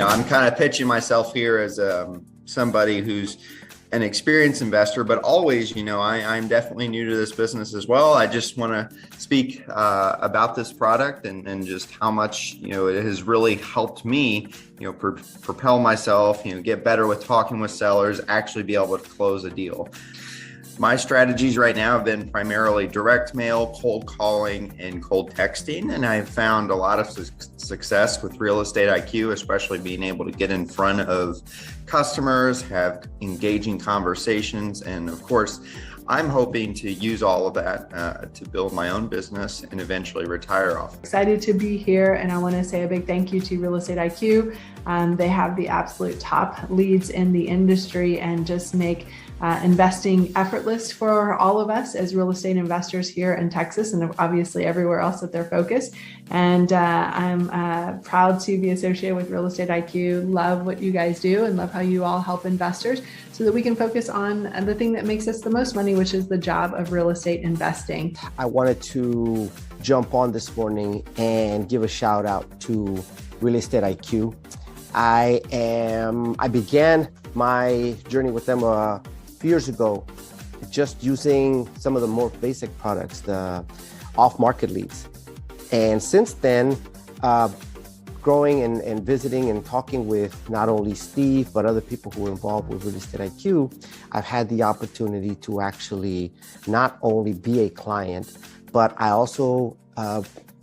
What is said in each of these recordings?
I'm kind of pitching myself here as somebody who's an experienced investor, but always, I'm definitely new to this business as well. I just want to speak about this product and just how much, it has really helped me, propel myself, get better with talking with sellers, actually be able to close a deal. My strategies right now have been primarily direct mail, cold calling, and cold texting. And I've found a lot of success with Real Estate IQ, especially being able to get in front of customers, have engaging conversations. And of course, I'm hoping to use all of that to build my own business and eventually retire off. Excited to be here, and I want to say a big thank you to Real Estate IQ. They have the absolute top leads in the industry and just make investing effortless for all of us as real estate investors here in Texas and obviously everywhere else that they're focused. And I'm proud to be associated with Real Estate IQ. Love what you guys do and love how you all help investors so that we can focus on the thing that makes us the most money, which is the job of real estate investing. I wanted to jump on this morning and give a shout out to Real Estate IQ. I began my journey with them years ago, just using some of the more basic products, the off-market leads. And since then, growing and visiting and talking with not only Steve, but other people who are involved with Real Estate IQ, I've had the opportunity to actually not only be a client, but I also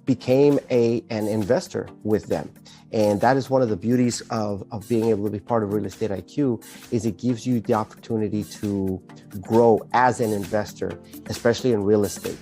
became an investor with them. And that is one of the beauties of being able to be part of Real Estate IQ, is it gives you the opportunity to grow as an investor, especially in real estate.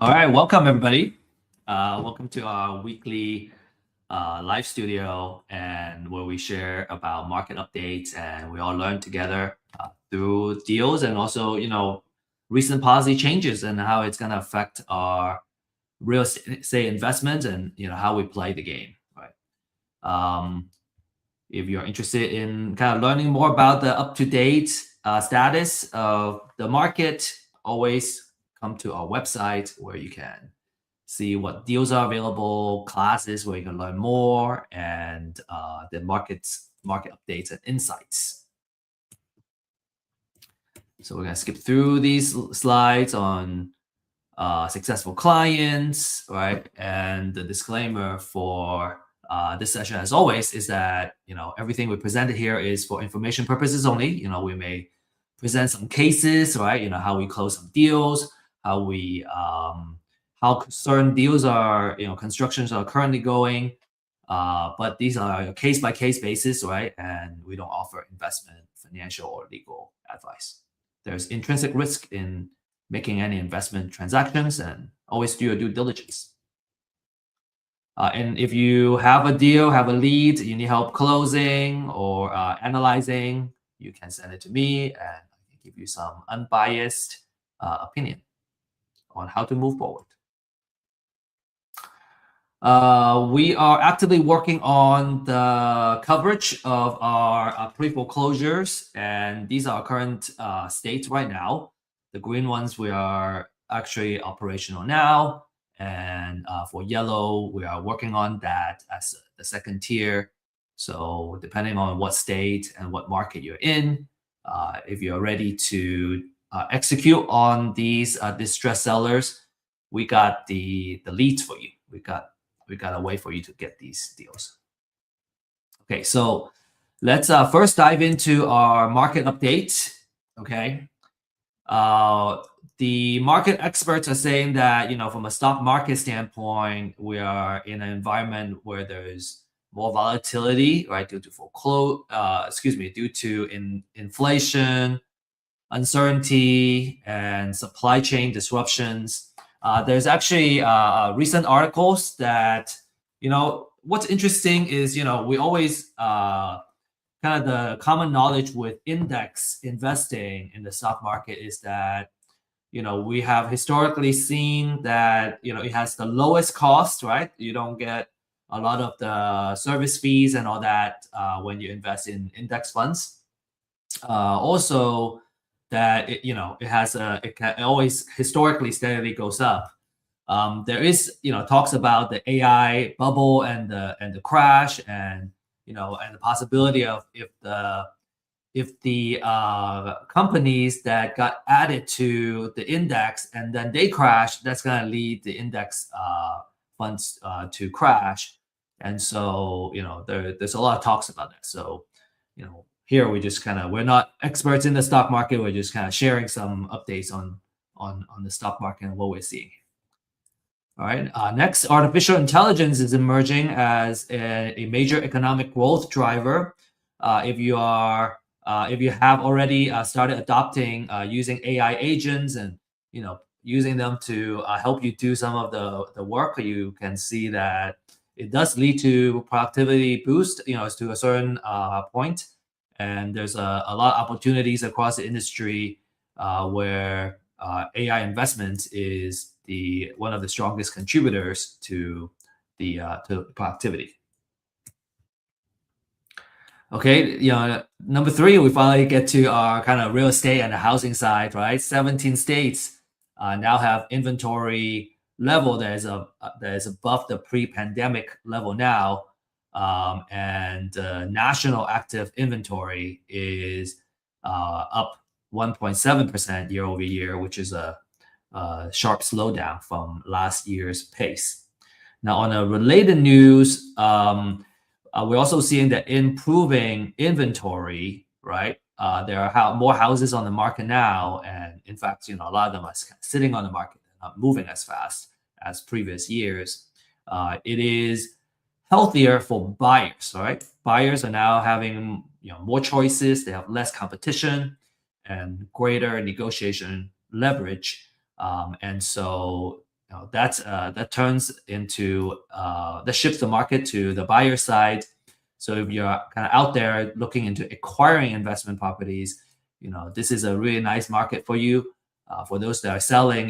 All right, welcome everybody. Welcome to our weekly live studio, and where we share about market updates and we all learn together through deals, and also recent policy changes and how it's going to affect our real estate investments, and how we play the game, right? If you're interested in kind of learning more about the up-to-date status of the market, always come to our website where you can see what deals are available, classes where you can learn more, and the market updates and insights. So we're gonna skip through these slides on successful clients, right? And the disclaimer for this session, as always, is that everything we presented here is for information purposes only. We may present some cases, right? How we close some deals, how certain deals are, constructions are currently going. But these are a case by case basis, right? And we don't offer investment, financial, or legal advice. There's intrinsic risk in making any investment transactions, and always do your due diligence. And if you have a deal, have a lead, you need help closing or analyzing, you can send it to me, and I can give you some unbiased opinion on how to move forward. We are actively working on the coverage of our pre-foreclosures, and these are our current states right now. The green ones, we are actually operational now, and for yellow, we are working on that as the second tier. So depending on what state and what market you're in, if you're ready to execute on these distressed sellers, we got the leads for you. We got a way for you to get these deals. Okay, so let's first dive into our market update. Okay. The market experts are saying that, from a stock market standpoint, we are in an environment where there's more volatility, right? Due to inflation, uncertainty, and supply chain disruptions. There's actually recent articles that, what's interesting is, we always kind of the common knowledge with index investing in the stock market is that, we have historically seen that, it has the lowest cost, right? You don't get a lot of the service fees and all that when you invest in index funds. Also, that it can always historically steadily goes up. There is talks about the AI bubble and the crash, and and the possibility of if the companies that got added to the index and then they crash, that's going to lead the index funds to crash. And so there's a lot of talks about that. So here we just we're not experts in the stock market. We're just kind of sharing some updates on the stock market and what we're seeing. All right. Next, artificial intelligence is emerging as a major economic growth driver. If you have already started adopting using AI agents and using them to help you do some of the work, you can see that it does lead to productivity boost, to a certain point. And there's a lot of opportunities across the industry where AI investment is one of the strongest contributors to the productivity. Okay, number 3, we finally get to our kind of real estate and the housing side, right? 17 states now have inventory level that is above the pre-pandemic level now, and national active inventory is up 1.7% year over year, which is a sharp slowdown from last year's pace. Now, on a related news, we're also seeing that improving inventory, right? There are more houses on the market now, and in fact, a lot of them are sitting on the market, not moving as fast as previous years. It is healthier for buyers, right? Buyers are now having more choices. They have less competition and greater negotiation leverage. And so that turns into that shifts the market to the buyer side. So if you're kind of out there looking into acquiring investment properties, this is a really nice market for you. For those that are selling,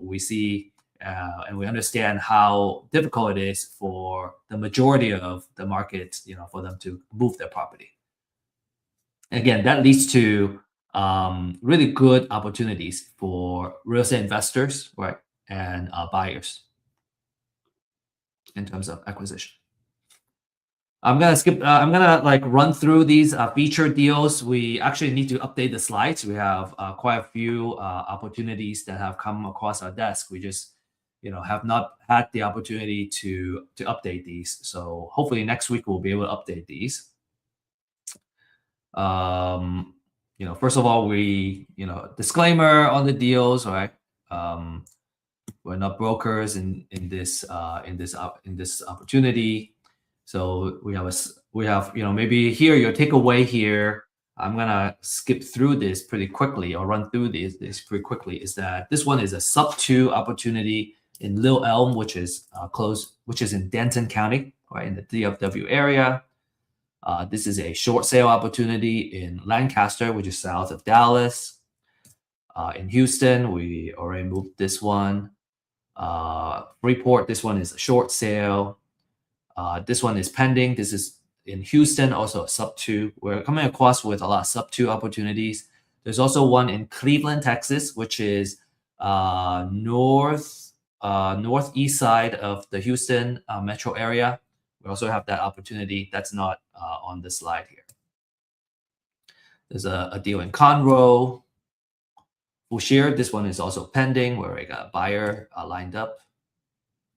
we see and we understand how difficult it is for the majority of the market, for them to move their property. And again, that leads to really good opportunities for real estate investors, right, and buyers in terms of acquisition. I'm gonna run through these featured deals. We actually need to update the slides. We have quite a few opportunities that have come across our desk. We just have not had the opportunity to update these. So hopefully next week we'll be able to update these. First of all, we disclaimer on the deals, right? We're not brokers in this opportunity. So we have maybe here your takeaway here. I'm gonna skip through this pretty quickly or run through this pretty quickly. Is that this one is a sub 2 opportunity in Little Elm, which is in Denton County, right, in the DFW area. This is a short sale opportunity in Lancaster, which is south of Dallas. In Houston, we already moved this one. Freeport, this one is a short sale. This one is pending. This is in Houston, also a sub 2. We're coming across with a lot of sub 2 opportunities. There's also one in Cleveland, Texas, which is northeast side of the Houston metro area. We also have that opportunity. That's not on the slide here. There's a deal in Conroe. Boucher, this one is also pending, where we got a buyer lined up.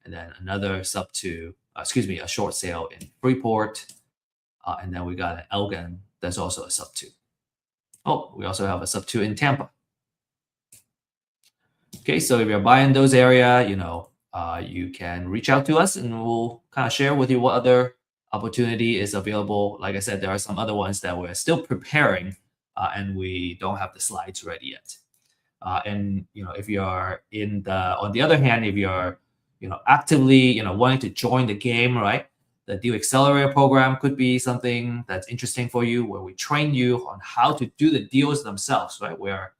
And then another sub 2, a short sale in Freeport. And then we got an Elgin, that's also a sub 2. Oh, we also have a sub 2 in Tampa. Okay, so if you're buying those area, you can reach out to us and we'll kind of share with you what other opportunity is available. Like I said, there are some other ones that we're still preparing and we don't have the slides ready yet. And if you're on the other hand, if you're actively wanting to join the game, right, the Deal Accelerator program could be something that's interesting for you, where we train you on how to do the deals themselves, right? We're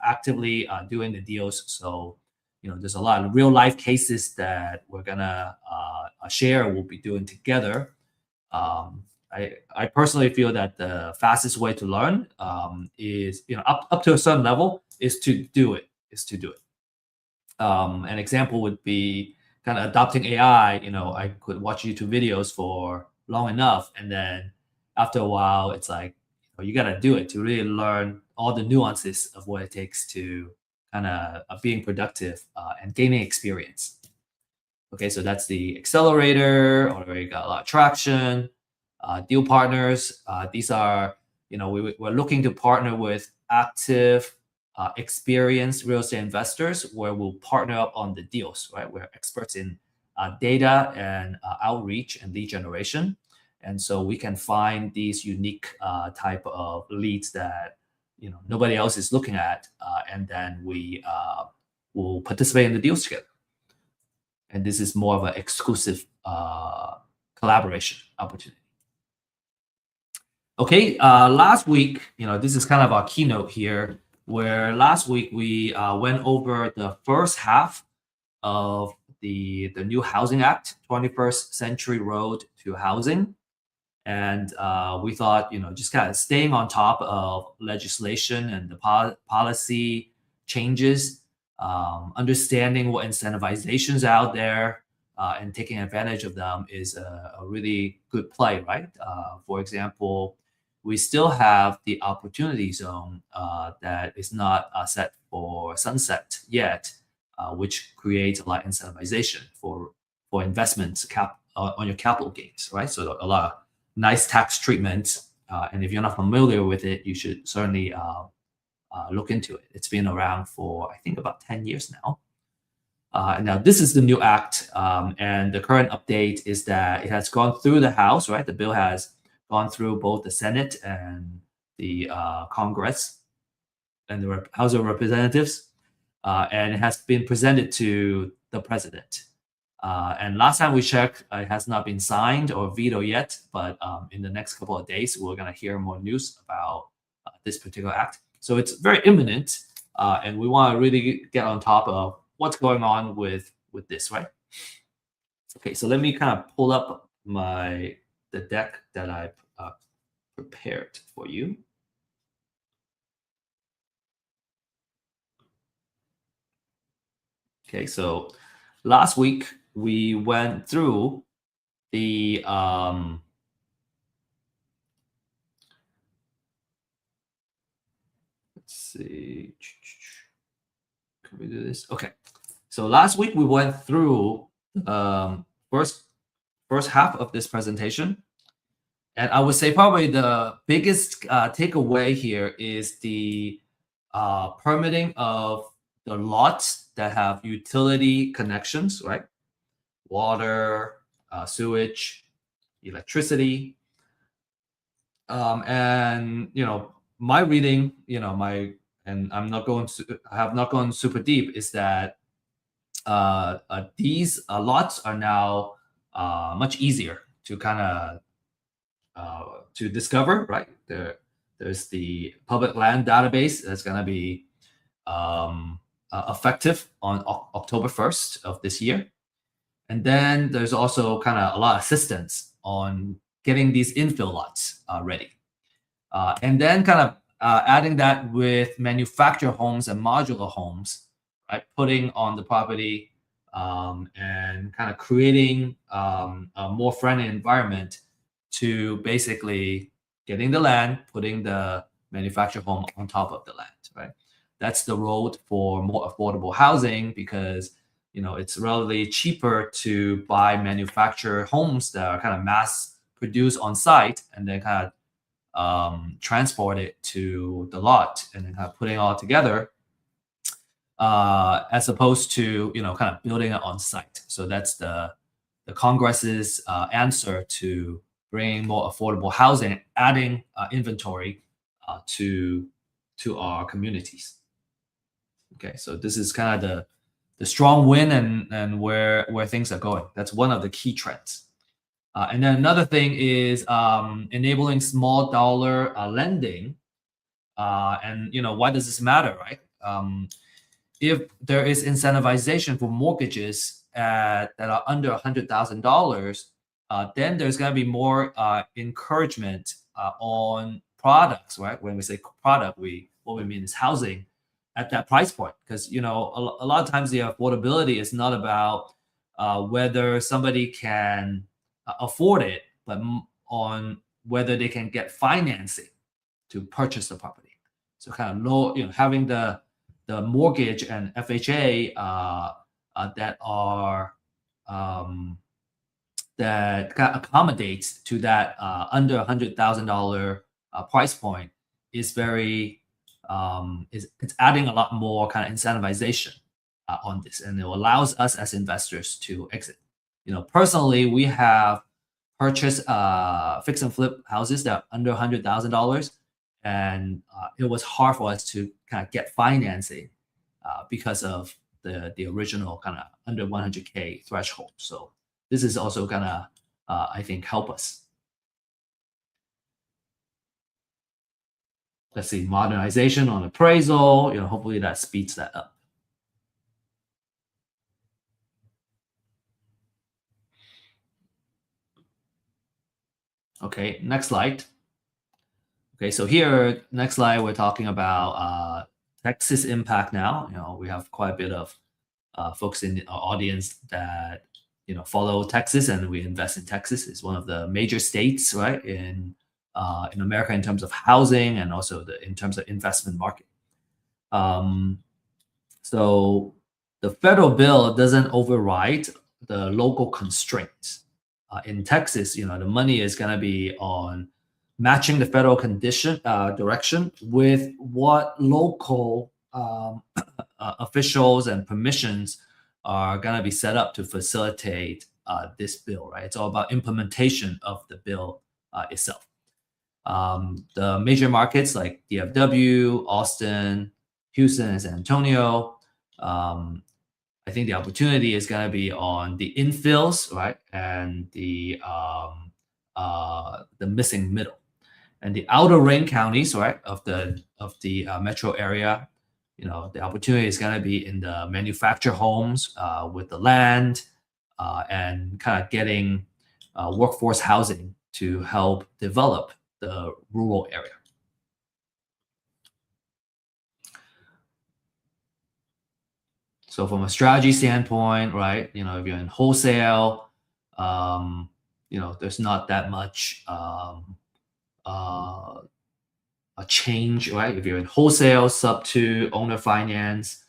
actively doing the deals. So there's a lot of real life cases that we're gonna share. We'll be doing together. I personally feel that the fastest way to learn is up to a certain level is to do it. An example would be kind of adopting AI. I could watch YouTube videos for long enough, and then after a while, it's like you got to do it to really learn all the nuances of what it takes to kind of being productive and gaining experience. Okay, so that's the accelerator. Already got a lot of traction. Deal partners. These are we're looking to partner with active, experienced real estate investors, where we'll partner up on the deals. Right, we're experts in data and outreach and lead generation, and so we can find these unique type of leads that nobody else is looking at, and then we will participate in the deals together. And this is more of an exclusive collaboration opportunity. Okay, last week, this is kind of our keynote here, where last week we went over the first half of the new Housing Act, 21st Century Road to Housing. And we thought, just kind of staying on top of legislation and the policy changes, understanding what incentivizations out there, and taking advantage of them is a really good play, right? For example, we still have the opportunity zone that is not set for sunset yet, which creates a lot of incentivization for investments on your capital gains, right? So a lot of nice tax treatment. And if you're not familiar with it, you should certainly look into it. It's been around for, I think, about 10 years now. Now, this is the new act, and the current update is that it has gone through the House, right? The bill has gone through both the Senate and the Congress and the House of Representatives. and it has been presented to the president. And last time we checked, it has not been signed or vetoed yet, but in the next couple of days, we're going to hear more news about this particular act. So it's very imminent, and we want to really get on top of what's going on with this, right? Okay, so let me kind of pull up the deck that I prepared for you. Okay, so last week we went through the let's see, can we do this? Okay, so last week we went through first half of this presentation, and I would say probably the biggest takeaway here is the permitting of the lots that have utility connections, right? Water, sewage, electricity, and my reading, and I have not gone super deep, is that these lots are now much easier to kind of to discover, right? There's the public land database that's going to be effective on October 1st of this year. And then there's also kind of a lot of assistance on getting these infill lots ready. And then kind of adding that with manufactured homes and modular homes, right? Putting on the property and kind of creating a more friendly environment to basically getting the land, putting the manufactured home on top of the land, right? That's the road for more affordable housing, because it's relatively cheaper to buy manufactured homes that are kind of mass produced on site and then kind of transport it to the lot and then kind of putting it all together, as opposed to kind of building it on site. So that's the Congress's answer to bringing more affordable housing, adding inventory to our communities. Okay, so this is kind of the strong win and where things are going. That's one of the key trends. And then another thing is enabling small dollar lending. And why does this matter, right? If there is incentivization for mortgages that are under $100,000, then there's going to be more encouragement on products, right? When we say product, what we mean is housing at that price point, because a lot of times the affordability is not about whether somebody can afford it, but on whether they can get financing to purchase the property. So kind of low, having the mortgage and FHA that are that kind of accommodates to that under $100,000 price point is very it's adding a lot more kind of incentivization on this, and it allows us as investors to exit. Personally, we have purchased fix and flip houses that are under $100,000, and it was hard for us to kind of get financing because of the original kind of under 100K threshold. So this is also gonna I think help us. Let's see, modernization on appraisal, hopefully that speeds that up. Okay, next slide. Okay, so here, next slide, we're talking about Texas impact now. We have quite a bit of folks in our audience that, follow Texas, and we invest in Texas. It's one of the major states, right, in America in terms of housing and also in terms of investment market. So the federal bill doesn't override the local constraints. In Texas, the money is going to be on matching the federal direction with what local officials and permissions are going to be set up to facilitate this bill, right? It's all about implementation of the bill itself. The major markets like DFW, Austin, Houston, and San Antonio, I think the opportunity is going to be on the infills, right, and the missing middle, and the outer ring counties, right, of the metro area. The opportunity is going to be in the manufactured homes with the land and kind of getting workforce housing to help develop the rural area. So from a strategy standpoint, right, if you're in wholesale, there's not that much a change, right? If you're in wholesale, sub to owner finance,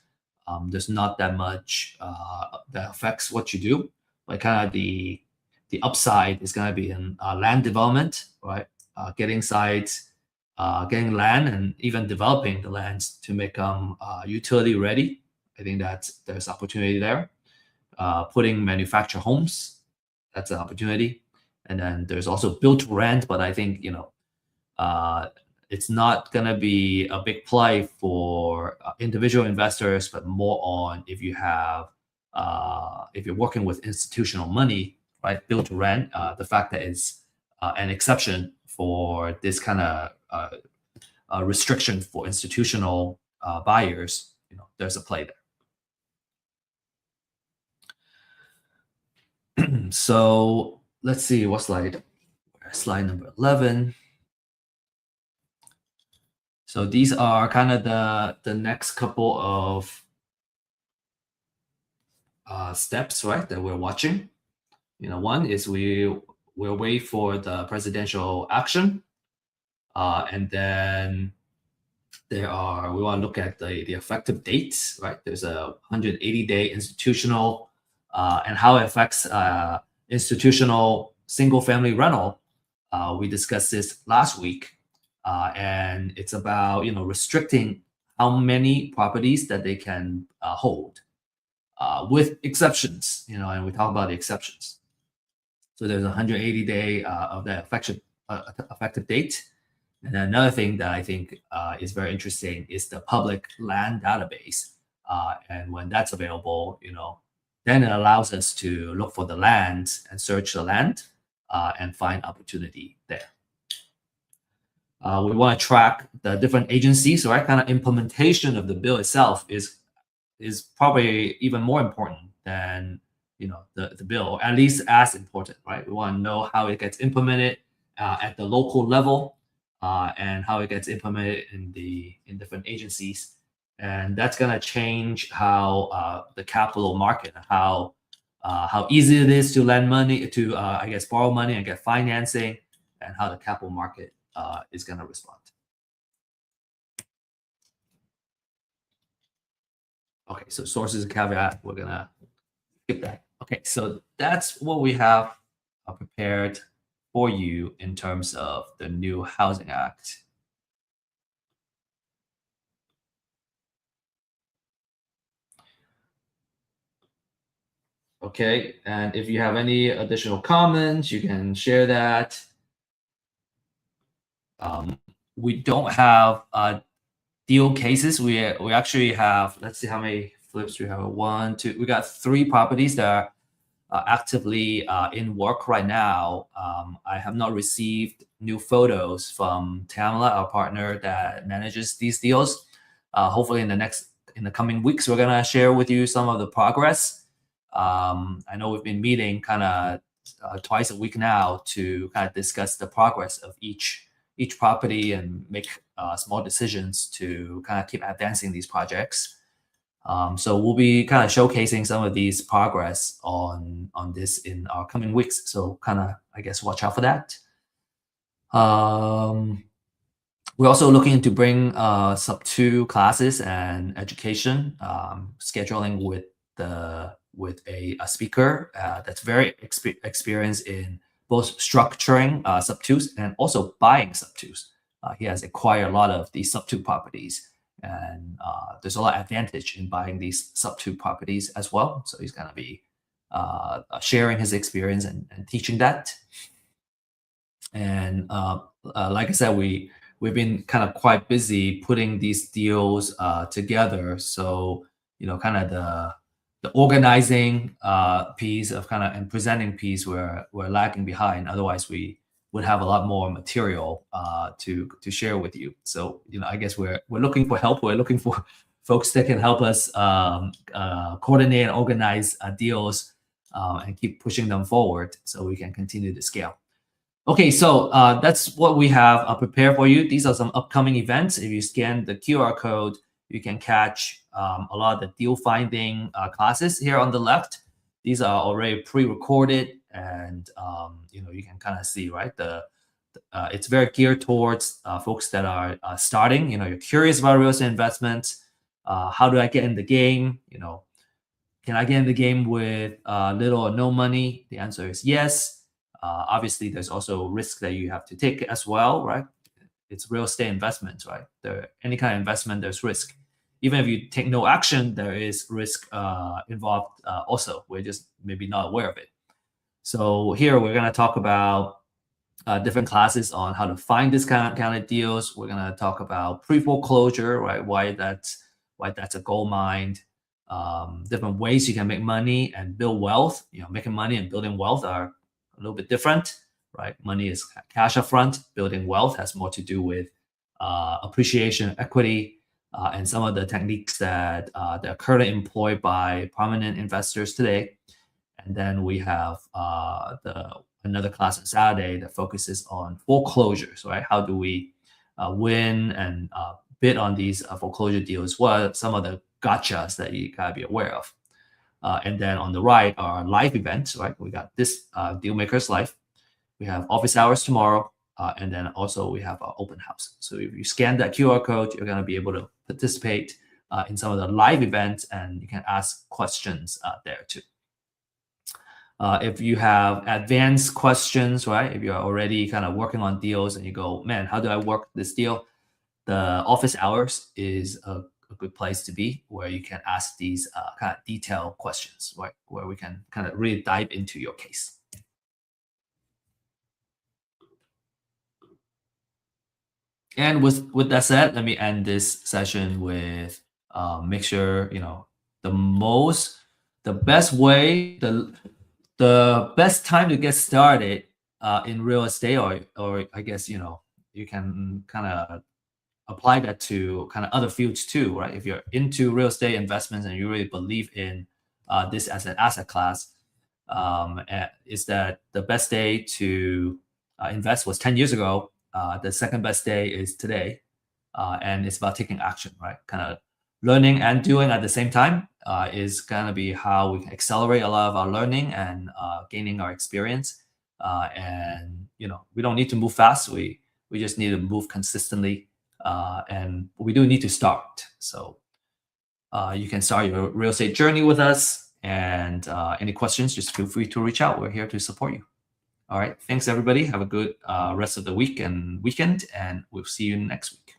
there's not that much that affects what you do. But kind of the upside is going to be in land development, right? Getting sites, getting land, and even developing the lands to make them utility ready. I think there's opportunity there. Putting manufactured homes, that's an opportunity. And then there's also build to rent, but I think it's not going to be a big play for individual investors, but more on if you're working with institutional money, right? Build to rent, the fact that it's an exception for this kind of restriction for institutional buyers, there's a play there. So let's see what slide number 11. So these are kind of the next couple of steps, right, that we're watching. One is we'll wait for the presidential action, and then we want to look at the effective dates, right? There's a 180-day institutional and how it affects institutional single-family rental. We discussed this last week. And it's about restricting how many properties that they can hold, with exceptions. And we talk about the exceptions. So there's a 180-day of the effective date. And then another thing that I think is very interesting is the public land database. And when that's available, then it allows us to look for the land and search the land and find opportunity there. We want to track the different agencies, right? Kind of implementation of the bill itself is probably even more important than the bill, at least as important, right? We want to know how it gets implemented at the local level and how it gets implemented in different agencies, and that's going to change how the capital market, how easy it is to lend money, to borrow money and get financing, and how the capital market is going to respond. Okay, so sources and caveat, we're going to skip that. Okay, so that's what we have prepared for you in terms of the new Housing Act. Okay, and if you have any additional comments, you can share that. We don't have deal cases. We actually have, let's see how many flips we have. 1, 2, we got 3 properties that are actively in work right now. I have not received new photos from Tamla, our partner that manages these deals. Hopefully in the coming weeks, we're gonna share with you some of the progress. I know we've been meeting kind of twice a week now to kind of discuss the progress of each property and make small decisions to kind of keep advancing these projects. So we'll be kind of showcasing some of these progress on this in our coming weeks. So kind of, watch out for that. We're also looking to bring sub 2 classes and education, scheduling with a speaker that's very experienced in both structuring sub 2s and also buying sub 2s. He has acquired a lot of these sub 2 properties, and there's a lot of advantage in buying these sub 2 properties as well. So he's going to be sharing his experience and teaching that. And like I said, we've been kind of quite busy putting these deals together. So kind of the organizing piece of kind of and presenting piece we're lagging behind. Otherwise, we would have a lot more material to share with you. So I guess we're looking for help. We're looking for folks that can help us coordinate and organize deals and keep pushing them forward so we can continue to scale. Okay, so that's what we have prepared for you. These are some upcoming events. If you scan the QR code, you can catch a lot of the deal finding classes here on the left. These are already pre-recorded, and you can kind of see, right? It's very geared towards folks that are starting. You're curious about real estate investments. How do I get in the game? Can I get in the game with little or no money? The answer is yes. Obviously, there's also risk that you have to take as well, right? It's real estate investments, right? Any kind of investment, there's risk. Even if you take no action, there is risk involved also. We're just maybe not aware of it. So here we're going to talk about different classes on how to find this kind of deals. We're going to talk about pre-foreclosure, right? Why that's a gold mine. Different ways you can make money and build wealth. Making money and building wealth are a little bit different, right? Money is cash upfront. Building wealth has more to do with appreciation, equity, and some of the techniques that are currently employed by prominent investors today. And then we have another class on Saturday that focuses on foreclosures, right? How do we win and bid on these foreclosure deals? What are some of the gotchas that you gotta be aware of? And then on the right are live events, right? We got this Dealmakers Live. We have office hours tomorrow. And then also we have our open house. So if you scan that QR code, you're going to be able to participate in some of the live events, and you can ask questions there too. If you have advanced questions, right? If you're already kind of working on deals and you go, man, how do I work this deal? The office hours is a good place to be, where you can ask these kind of detailed questions, right? Where we can kind of really dive into your case. And with that said, let me end this session with make sure the best way, the best time to get started in real estate, or I guess you can kind of apply that to kind of other fields too, right? If you're into real estate investments and you really believe in this as an asset class, is that the best day to invest was 10 years ago. The second best day is today, and it's about taking action, right? Kind of learning and doing at the same time is going to be how we can accelerate a lot of our learning and gaining our experience. And we don't need to move fast. We just need to move consistently, and we do need to start. So you can start your real estate journey with us. And any questions, just feel free to reach out. We're here to support you. All right. Thanks, everybody. Have a good rest of the week and weekend, and we'll see you next week.